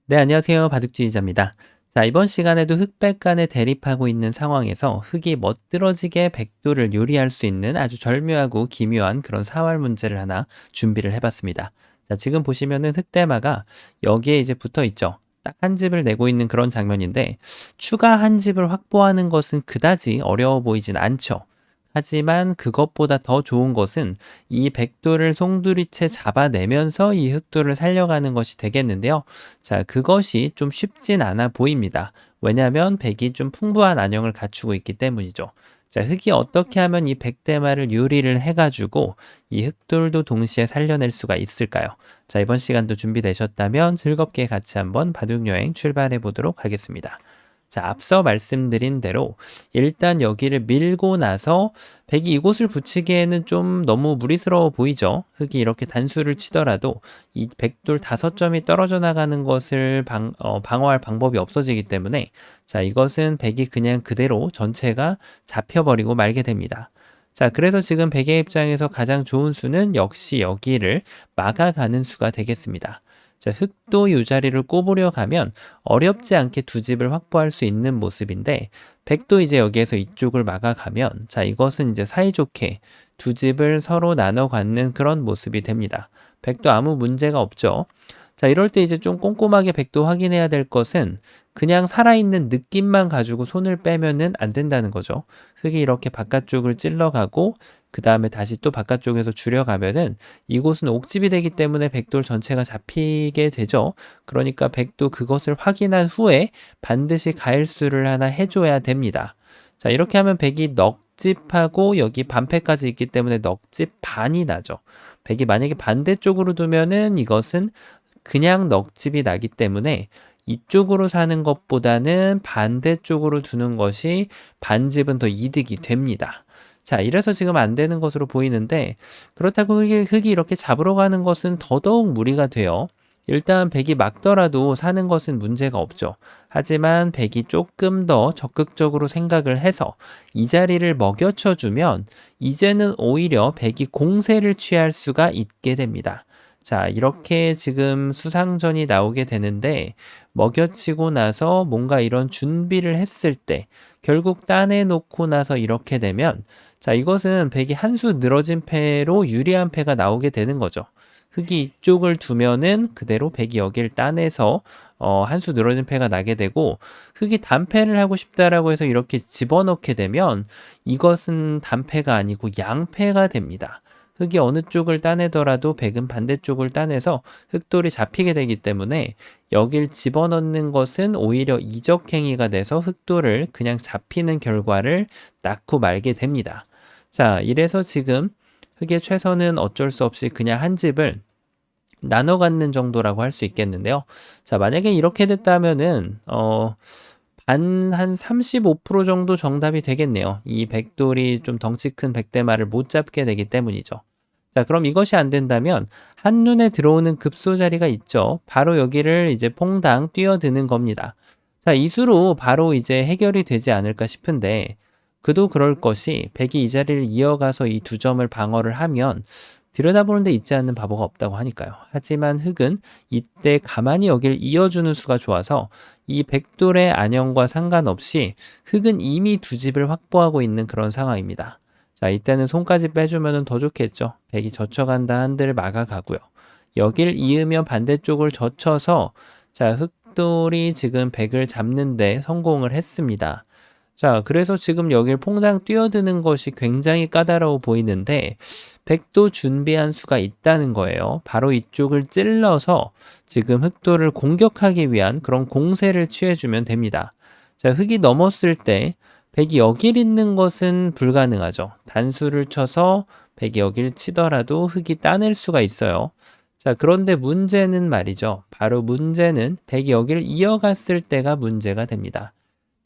네, 안녕하세요. 바둑지휘자입니다. 자, 이번 시간에도 흑백 간에 대립하고 있는 상황에서 흑이 멋들어지게 백도를 요리할 수 있는 아주 절묘하고 기묘한 그런 사활 문제를 하나 준비를 해봤습니다. 자, 지금 보시면은 흑대마가 여기에 이제 붙어 있죠. 딱 한 집을 내고 있는 그런 장면인데 추가 한 집을 확보하는 것은 그다지 어려워 보이진 않죠. 하지만 그것보다 더 좋은 것은 이 백도를 송두리째 잡아내면서 이 흑도를 살려가는 것이 되겠는데요. 자, 그것이 좀 쉽진 않아 보입니다. 왜냐하면 백이 좀 풍부한 안형을 갖추고 있기 때문이죠. 자, 흑이 어떻게 하면 이 백대마를 요리를 해가지고 이 흑돌도 동시에 살려낼 수가 있을까요? 자, 이번 시간도 준비되셨다면 즐겁게 같이 한번 바둑여행 출발해 보도록 하겠습니다. 자, 앞서 말씀드린 대로 일단 여기를 밀고 나서 백이 이곳을 붙이기에는 좀 너무 무리스러워 보이죠. 흑이 이렇게 단수를 치더라도 이 백돌 5점이 떨어져 나가는 것을 방어할 방법이 없어지기 때문에 자, 이것은 백이 그냥 그대로 전체가 잡혀버리고 말게 됩니다. 자, 그래서 지금 백의 입장에서 가장 좋은 수는 역시 여기를 막아가는 수가 되겠습니다. 자, 흑도 이 자리를 꼽으려 가면 어렵지 않게 두 집을 확보할 수 있는 모습인데 백도 이제 여기에서 이쪽을 막아가면 자, 이것은 이제 사이좋게 두 집을 서로 나눠 갖는 그런 모습이 됩니다. 백도 아무 문제가 없죠. 자, 이럴 때 이제 좀 꼼꼼하게 백도 확인해야 될 것은 그냥 살아있는 느낌만 가지고 손을 빼면은 안 된다는 거죠. 흙이 이렇게 바깥쪽을 찔러가고 그 다음에 다시 또 바깥쪽에서 줄여가면은 이곳은 옥집이 되기 때문에 백돌 전체가 잡히게 되죠. 그러니까 백도 그것을 확인한 후에 반드시 가일수를 하나 해줘야 됩니다. 자, 이렇게 하면 백이 넉집하고 여기 반패까지 있기 때문에 넉집 반이 나죠. 백이 만약에 반대쪽으로 두면은 이것은 그냥 넉집이 나기 때문에 이쪽으로 사는 것보다는 반대쪽으로 두는 것이 반집은 더 이득이 됩니다. 자, 이래서 지금 안 되는 것으로 보이는데 그렇다고 흑이 이렇게 잡으러 가는 것은 더더욱 무리가 돼요. 일단 백이 막더라도 사는 것은 문제가 없죠. 하지만 백이 조금 더 적극적으로 생각을 해서 이 자리를 먹여쳐주면 이제는 오히려 백이 공세를 취할 수가 있게 됩니다. 자, 이렇게 지금 수상전이 나오게 되는데 먹여치고 나서 뭔가 이런 준비를 했을 때 결국 따내놓고 나서 이렇게 되면 자, 이것은 백이 한 수 늘어진 패로 유리한 패가 나오게 되는 거죠. 흑이 이쪽을 두면은 그대로 백이 여기를 따내서 한 수 늘어진 패가 나게 되고 흑이 단패를 하고 싶다라고 해서 이렇게 집어넣게 되면 이것은 단패가 아니고 양패가 됩니다. 흑이 어느 쪽을 따내더라도 백은 반대쪽을 따내서 흑돌이 잡히게 되기 때문에 여길 집어넣는 것은 오히려 이적행위가 돼서 흑돌을 그냥 잡히는 결과를 낳고 말게 됩니다. 자, 이래서 지금 흑의 최선은 어쩔 수 없이 그냥 한 집을 나눠 갖는 정도라고 할 수 있겠는데요. 자, 만약에 이렇게 됐다면은 한 35% 정도 정답이 되겠네요. 이 백돌이 좀 덩치 큰 백대마를 못 잡게 되기 때문이죠. 자, 그럼 이것이 안 된다면 한눈에 들어오는 급소 자리가 있죠. 바로 여기를 이제 퐁당 뛰어드는 겁니다. 자, 이 수로 바로 이제 해결이 되지 않을까 싶은데 그도 그럴 것이 백이 이 자리를 이어가서 이 두 점을 방어를 하면 들여다보는 데 있지 않는 바보가 없다고 하니까요. 하지만 흑은 이때 가만히 여길 이어주는 수가 좋아서 이 백돌의 안형과 상관없이 흑은 이미 두 집을 확보하고 있는 그런 상황입니다. 자, 이때는 손까지 빼주면 더 좋겠죠. 백이 젖혀간다 한들 막아가고요. 여길 이으면 반대쪽을 젖혀서 자, 흑돌이 지금 백을 잡는데 성공을 했습니다. 자, 그래서 지금 여길 퐁당 뛰어드는 것이 굉장히 까다로워 보이는데 백도 준비한 수가 있다는 거예요. 바로 이쪽을 찔러서 지금 흑도를 공격하기 위한 그런 공세를 취해주면 됩니다. 자, 흑이 넘었을 때 백이 여길 있는 것은 불가능하죠. 단수를 쳐서 백이 여길 치더라도 흑이 따낼 수가 있어요. 자, 그런데 문제는 말이죠. 바로 문제는 백이 여기를 이어갔을 때가 문제가 됩니다.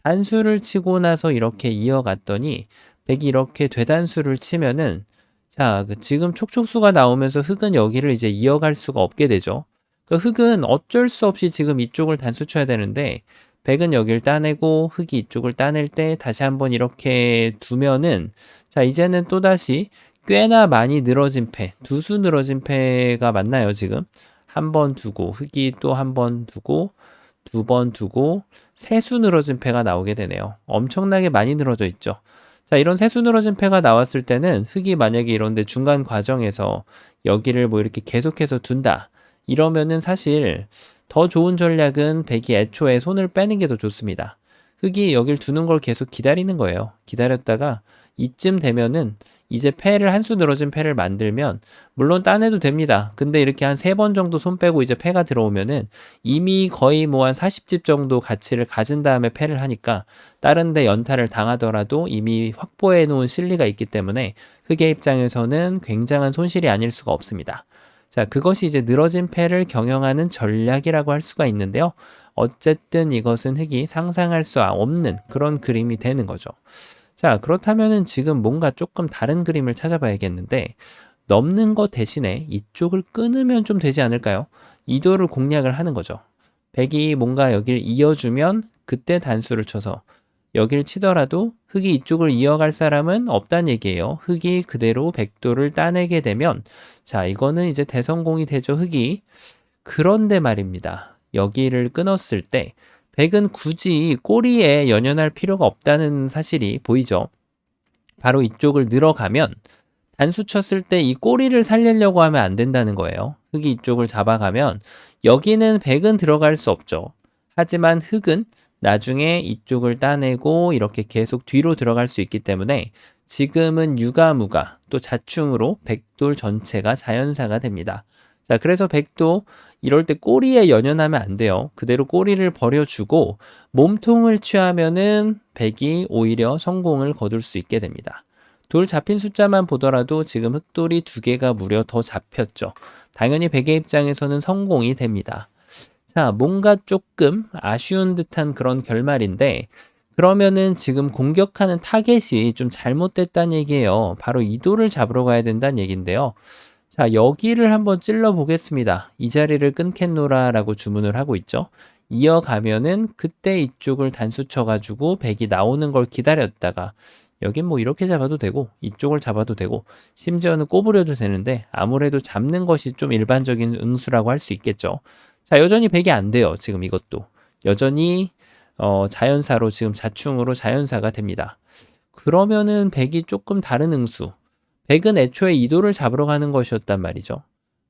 단수를 치고 나서 이렇게 이어갔더니 백이 이렇게 되단수를 치면은 자, 지금 촉촉수가 나오면서 흑은 여기를 이제 이어갈 수가 없게 되죠. 그 흑은 어쩔 수 없이 지금 이쪽을 단수 쳐야 되는데 백은 여기를 따내고 흑이 이쪽을 따낼 때 다시 한번 이렇게 두면은 자, 이제는 또다시 꽤나 많이 늘어진 패, 두 수 늘어진 패가 맞나요, 지금? 한 번 두고 흙이 또 한 번 두고 두 번 두고 세수 늘어진 패가 나오게 되네요. 엄청나게 많이 늘어져 있죠. 자, 이런 세수 늘어진 패가 나왔을 때는 흙이 만약에 이런데 중간 과정에서 여기를 뭐 이렇게 계속해서 둔다. 이러면은 사실 더 좋은 전략은 백이 애초에 손을 빼는 게 더 좋습니다. 흙이 여길 두는 걸 계속 기다리는 거예요. 기다렸다가 이쯤 되면은 이제 패를 한 수 늘어진 패를 만들면 물론 따내도 됩니다. 근데 이렇게 한 3번 정도 손 빼고 이제 패가 들어오면은 이미 거의 뭐 한 40집 정도 가치를 가진 다음에 패를 하니까 다른 데 연타를 당하더라도 이미 확보해 놓은 실리가 있기 때문에 흑의 입장에서는 굉장한 손실이 아닐 수가 없습니다. 자, 그것이 이제 늘어진 패를 경영하는 전략이라고 할 수가 있는데요. 어쨌든 이것은 흑이 상상할 수 없는 그런 그림이 되는 거죠. 자, 그렇다면은 지금 뭔가 조금 다른 그림을 찾아봐야겠는데, 넘는 것 대신에 이쪽을 끊으면 좀 되지 않을까요? 이도를 공략을 하는 거죠. 백이 뭔가 여길 이어주면 그때 단수를 쳐서 여길 치더라도 흑이 이쪽을 이어갈 사람은 없다는 얘기예요. 흑이 그대로 백도를 따내게 되면, 자, 이거는 이제 대성공이 되죠, 흑이. 그런데 말입니다. 여기를 끊었을 때 백은 굳이 꼬리에 연연할 필요가 없다는 사실이 보이죠. 바로 이쪽을 늘어가면 단수 쳤을 때 이 꼬리를 살리려고 하면 안 된다는 거예요. 흑이 이쪽을 잡아가면 여기는 백은 들어갈 수 없죠. 하지만 흑은 나중에 이쪽을 따내고 이렇게 계속 뒤로 들어갈 수 있기 때문에 지금은 유가무가 또 자충으로 백돌 전체가 자연사가 됩니다. 자, 그래서 백도 이럴 때 꼬리에 연연하면 안 돼요. 그대로 꼬리를 버려주고 몸통을 취하면은 백이 오히려 성공을 거둘 수 있게 됩니다. 돌 잡힌 숫자만 보더라도 지금 흑돌이 2개가 무려 더 잡혔죠. 당연히 백의 입장에서는 성공이 됩니다. 자, 뭔가 조금 아쉬운 듯한 그런 결말인데 그러면은 지금 공격하는 타겟이 좀 잘못됐다는 얘기예요. 바로 이 돌을 잡으러 가야 된다는 얘기인데요. 자, 여기를 한번 찔러 보겠습니다. 이 자리를 끊겠노라 라고 주문을 하고 있죠. 이어가면은 그때 이쪽을 단수 쳐가지고 백이 나오는 걸 기다렸다가 여긴 뭐 이렇게 잡아도 되고 이쪽을 잡아도 되고 심지어는 꼬부려도 되는데 아무래도 잡는 것이 좀 일반적인 응수라고 할 수 있겠죠. 자, 여전히 백이 안 돼요. 지금 이것도. 여전히 자연사로 지금 자충으로 자연사가 됩니다. 그러면은 백이 조금 다른 응수. 백은 애초에 이도를 잡으러 가는 것이었단 말이죠.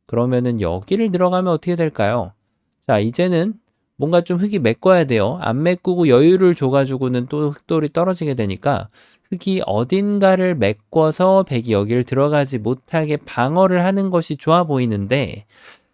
그러면은 여기를 들어가면 어떻게 될까요? 자, 이제는 뭔가 좀 흙이 메꿔야 돼요. 안 메꾸고 여유를 줘가지고는 또 흙돌이 떨어지게 되니까 흙이 어딘가를 메꿔서 백이 여기를 들어가지 못하게 방어를 하는 것이 좋아 보이는데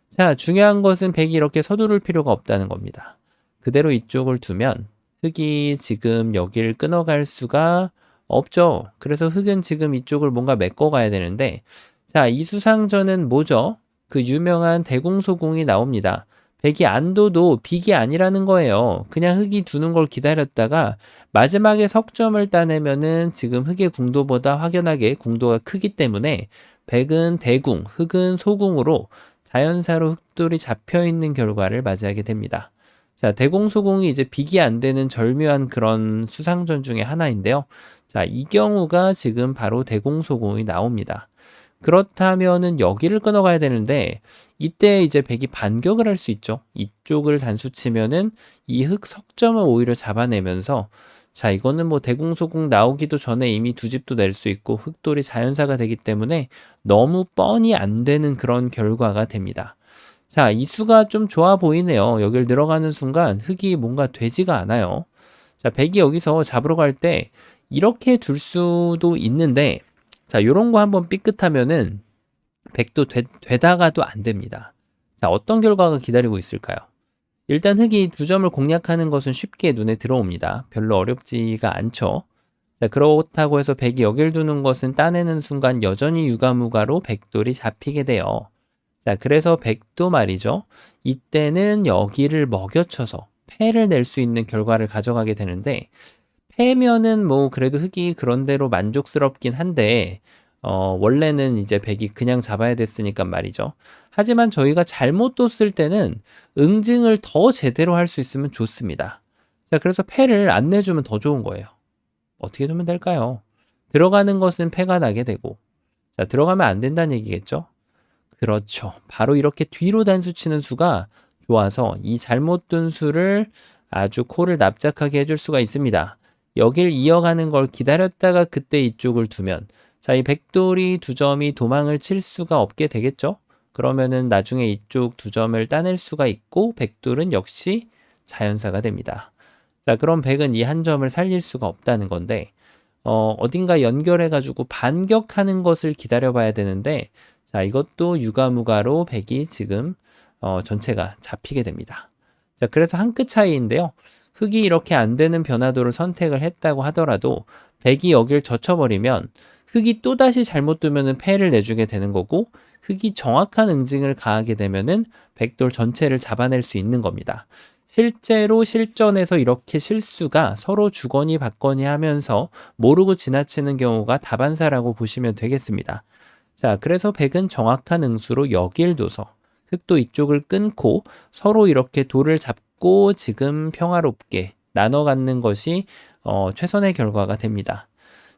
자, 중요한 것은 백이 이렇게 서두를 필요가 없다는 겁니다. 그대로 이쪽을 두면 흙이 지금 여기를 끊어갈 수가 없죠. 그래서 흑은 지금 이쪽을 뭔가 메꿔가야 되는데 자, 이 수상전은 뭐죠? 그 유명한 대공소궁이 나옵니다. 백이 안 둬도 빅이 아니라는 거예요. 그냥 흑이 두는 걸 기다렸다가 마지막에 석점을 따내면은 지금 흑의 궁도보다 확연하게 궁도가 크기 때문에 백은 대궁, 흑은 소궁으로 자연사로 흑돌이 잡혀있는 결과를 맞이하게 됩니다. 자, 대공소궁이 이제 빅이 안 되는 절묘한 그런 수상전 중에 하나인데요. 자, 이 경우가 지금 바로 대공소궁이 나옵니다. 그렇다면은 여기를 끊어가야 되는데 이때 이제 백이 반격을 할 수 있죠. 이쪽을 단수 치면은 이 흑 석점을 오히려 잡아내면서 자, 이거는 뭐 대공소궁 나오기도 전에 이미 2집도 낼 수 있고 흑돌이 자연사가 되기 때문에 너무 뻔히 안 되는 그런 결과가 됩니다. 자, 이 수가 좀 좋아 보이네요. 여길 들어가는 순간 흑이 뭔가 되지가 않아요. 자, 백이 여기서 잡으러 갈 때 이렇게 둘 수도 있는데 자, 요런 거 한번 삐끗하면은 백도 되다가도 안 됩니다. 자, 어떤 결과가 기다리고 있을까요? 일단 흑이 2점을 공략하는 것은 쉽게 눈에 들어옵니다. 별로 어렵지가 않죠. 자, 그렇다고 해서 백이 여길 두는 것은 따내는 순간 여전히 유가무가로 백돌이 잡히게 돼요. 자, 그래서 백도 말이죠. 이때는 여기를 먹여쳐서 패를 낼 수 있는 결과를 가져가게 되는데 패면은 뭐 그래도 흑이 그런대로 만족스럽긴 한데 원래는 이제 백이 그냥 잡아야 됐으니까 말이죠. 하지만 저희가 잘못 뒀을 때는 응징을 더 제대로 할 수 있으면 좋습니다. 자, 그래서 패를 안 내주면 더 좋은 거예요. 어떻게 두면 될까요? 들어가는 것은 패가 나게 되고 자, 들어가면 안 된다는 얘기겠죠. 그렇죠. 바로 이렇게 뒤로 단수 치는 수가 좋아서 이 잘못 둔 수를 아주 코를 납작하게 해줄 수가 있습니다. 여길 이어가는 걸 기다렸다가 그때 이쪽을 두면 자, 이 백돌이 두 점이 도망을 칠 수가 없게 되겠죠? 그러면은 나중에 이쪽 두 점을 따낼 수가 있고 백돌은 역시 자연사가 됩니다. 자, 그럼 백은 이 한 점을 살릴 수가 없다는 건데 어딘가 연결해가지고 반격하는 것을 기다려봐야 되는데 자, 이것도 유가무가로 백이 지금 전체가 잡히게 됩니다. 자, 그래서 한 끗 차이인데요. 흑이 이렇게 안 되는 변화도를 선택을 했다고 하더라도 백이 여길 젖혀버리면 흑이 또다시 잘못 두면은 패를 내주게 되는 거고 흑이 정확한 응징을 가하게 되면은 백돌 전체를 잡아낼 수 있는 겁니다. 실제로 실전에서 이렇게 실수가 서로 주거니 받거니 하면서 모르고 지나치는 경우가 다반사라고 보시면 되겠습니다. 자, 그래서 백은 정확한 응수로 여길 둬서 흑도 이쪽을 끊고 서로 이렇게 돌을 잡고 지금 평화롭게 나눠 갖는 것이 최선의 결과가 됩니다.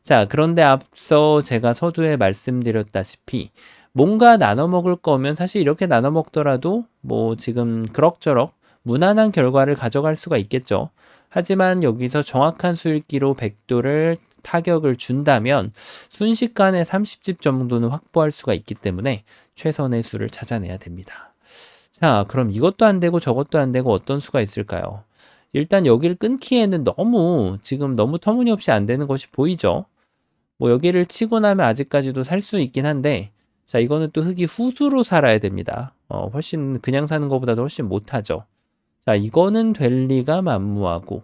자, 그런데 앞서 제가 서두에 말씀드렸다시피 뭔가 나눠 먹을 거면 사실 이렇게 나눠 먹더라도 뭐 지금 그럭저럭 무난한 결과를 가져갈 수가 있겠죠. 하지만 여기서 정확한 수읽기로 백도를 타격을 준다면 순식간에 30집 정도는 확보할 수가 있기 때문에 최선의 수를 찾아내야 됩니다. 자, 그럼 이것도 안 되고 저것도 안 되고 어떤 수가 있을까요? 일단 여기를 끊기에는 지금 너무 터무니없이 안 되는 것이 보이죠? 뭐 여기를 치고 나면 아직까지도 살 수 있긴 한데 자, 이거는 또 흑이 후수로 살아야 됩니다. 훨씬 그냥 사는 것보다도 훨씬 못하죠. 자, 이거는 될 리가 만무하고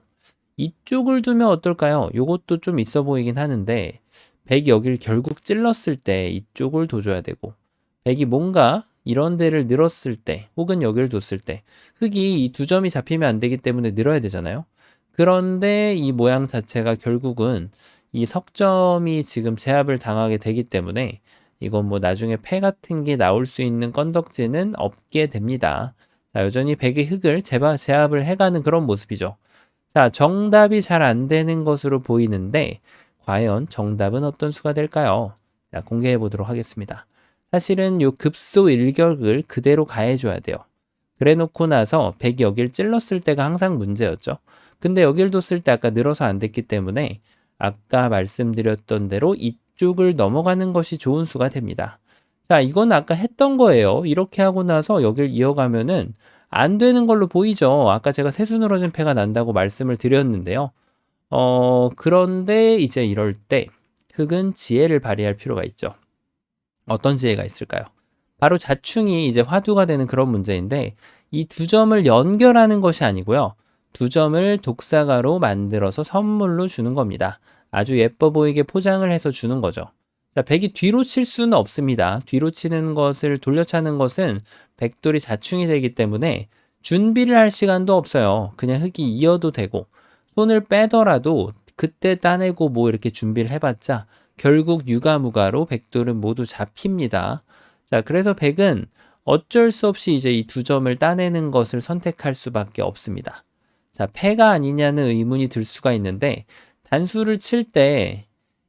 이쪽을 두면 어떨까요? 요것도 좀 있어 보이긴 하는데 백이 여기를 결국 찔렀을 때 이쪽을 둬줘야 되고 백이 뭔가 이런 데를 늘었을 때 혹은 여기를 뒀을 때 흑이 이 두 점이 잡히면 안 되기 때문에 늘어야 되잖아요. 그런데 이 모양 자체가 결국은 이 석점이 지금 제압을 당하게 되기 때문에 이건 뭐 나중에 패 같은 게 나올 수 있는 건덕지는 없게 됩니다. 자, 여전히 백의 흑을 제압을 해가는 그런 모습이죠. 자, 정답이 잘 안 되는 것으로 보이는데 과연 정답은 어떤 수가 될까요? 자, 공개해 보도록 하겠습니다. 사실은 요 급소 일격을 그대로 가해줘야 돼요. 그래 놓고 나서 백이 여길 찔렀을 때가 항상 문제였죠. 근데 여길 뒀을 때 아까 늘어서 안 됐기 때문에 아까 말씀드렸던 대로 이쪽을 넘어가는 것이 좋은 수가 됩니다. 자, 이건 아까 했던 거예요. 이렇게 하고 나서 여길 이어가면은 안 되는 걸로 보이죠. 아까 제가 세수 늘어진 패가 난다고 말씀을 드렸는데요. 그런데 이제 이럴 때 흑은 지혜를 발휘할 필요가 있죠. 어떤 지혜가 있을까요? 바로 자충이 이제 화두가 되는 그런 문제인데 이 두 점을 연결하는 것이 아니고요. 두 점을 독사가로 만들어서 선물로 주는 겁니다. 아주 예뻐 보이게 포장을 해서 주는 거죠. 자, 백이 뒤로 칠 수는 없습니다. 뒤로 치는 것을 돌려차는 것은 백돌이 자충이 되기 때문에 준비를 할 시간도 없어요. 그냥 흑이 이어도 되고 손을 빼더라도 그때 따내고 뭐 이렇게 준비를 해봤자 결국 유가무가로 백돌은 모두 잡힙니다. 자, 그래서 백은 어쩔 수 없이 이제 이 두 점을 따내는 것을 선택할 수밖에 없습니다. 자, 패가 아니냐는 의문이 들 수가 있는데 단수를 칠 때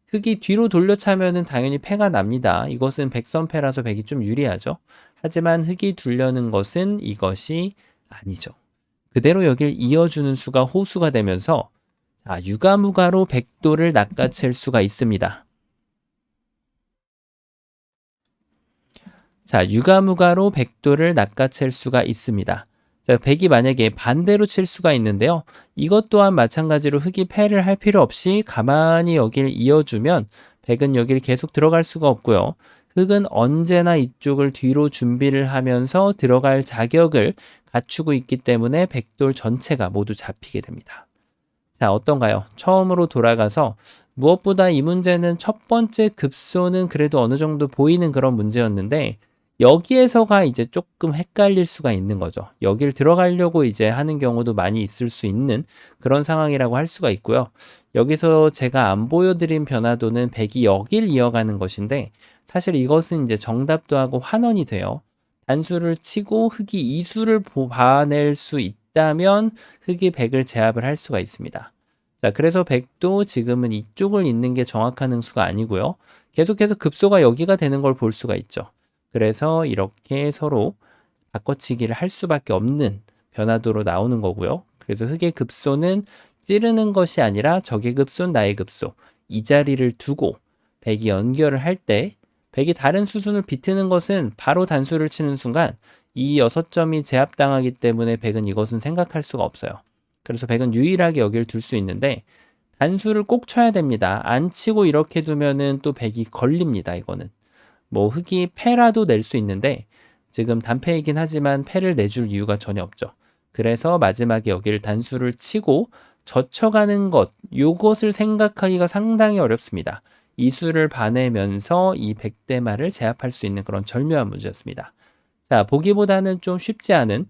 흑이 뒤로 돌려차면은 당연히 패가 납니다. 이것은 백선패라서 백이 좀 유리하죠. 하지만 흑이 두려는 것은 이것이 아니죠. 그대로 여길 이어주는 수가 호수가 되면서 자, 유가무가로 백도를 낚아챌 수가 있습니다. 자, 유가무가로 백도를 낚아챌 수가 있습니다. 자, 백이 만약에 반대로 칠 수가 있는데요. 이것 또한 마찬가지로 흑이 패를 할 필요 없이 가만히 여길 이어주면 백은 여길 계속 들어갈 수가 없고요. 흑은 언제나 이쪽을 뒤로 준비를 하면서 들어갈 자격을 갖추고 있기 때문에 백돌 전체가 모두 잡히게 됩니다. 자, 어떤가요? 처음으로 돌아가서 무엇보다 이 문제는 첫 번째 급소는 그래도 어느 정도 보이는 그런 문제였는데 여기에서가 이제 조금 헷갈릴 수가 있는 거죠. 여길 들어가려고 이제 하는 경우도 많이 있을 수 있는 그런 상황이라고 할 수가 있고요. 여기서 제가 안 보여드린 변화도는 백이 여길 이어가는 것인데 사실 이것은 이제 정답도 하고 환원이 돼요. 단수를 치고 흑이 이수를 봐낼 수 있다면 흑이 백을 제압을 할 수가 있습니다. 자, 그래서 백도 지금은 이쪽을 잇는 게 정확한 응수가 아니고요. 계속해서 급소가 여기가 되는 걸 볼 수가 있죠. 그래서 이렇게 서로 바꿔치기를 할 수밖에 없는 변화도로 나오는 거고요. 그래서 흑의 급소는 찌르는 것이 아니라 적의 급소, 나의 급소 이 자리를 두고 백이 연결을 할 때 백이 다른 수순을 비트는 것은 바로 단수를 치는 순간 이 6점이 제압당하기 때문에 백은 이것은 생각할 수가 없어요. 그래서 백은 유일하게 여기를 둘 수 있는데 단수를 꼭 쳐야 됩니다. 안 치고 이렇게 두면은 또 백이 걸립니다. 이거는 뭐 흑이 패라도 낼 수 있는데 지금 단패이긴 하지만 패를 내줄 이유가 전혀 없죠. 그래서 마지막에 여기를 단수를 치고 젖혀가는 것, 요것을 생각하기가 상당히 어렵습니다. 이 수를 봐내면서 이 백대마를 제압할 수 있는 그런 절묘한 문제였습니다. 자, 보기보다는 좀 쉽지 않은,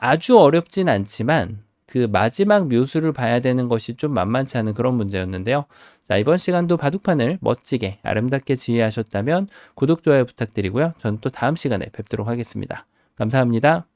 아주 어렵진 않지만 그 마지막 묘수를 봐야 되는 것이 좀 만만치 않은 그런 문제였는데요. 자, 이번 시간도 바둑판을 멋지게 아름답게 지휘하셨다면 구독, 좋아요 부탁드리고요. 저는 또 다음 시간에 뵙도록 하겠습니다. 감사합니다.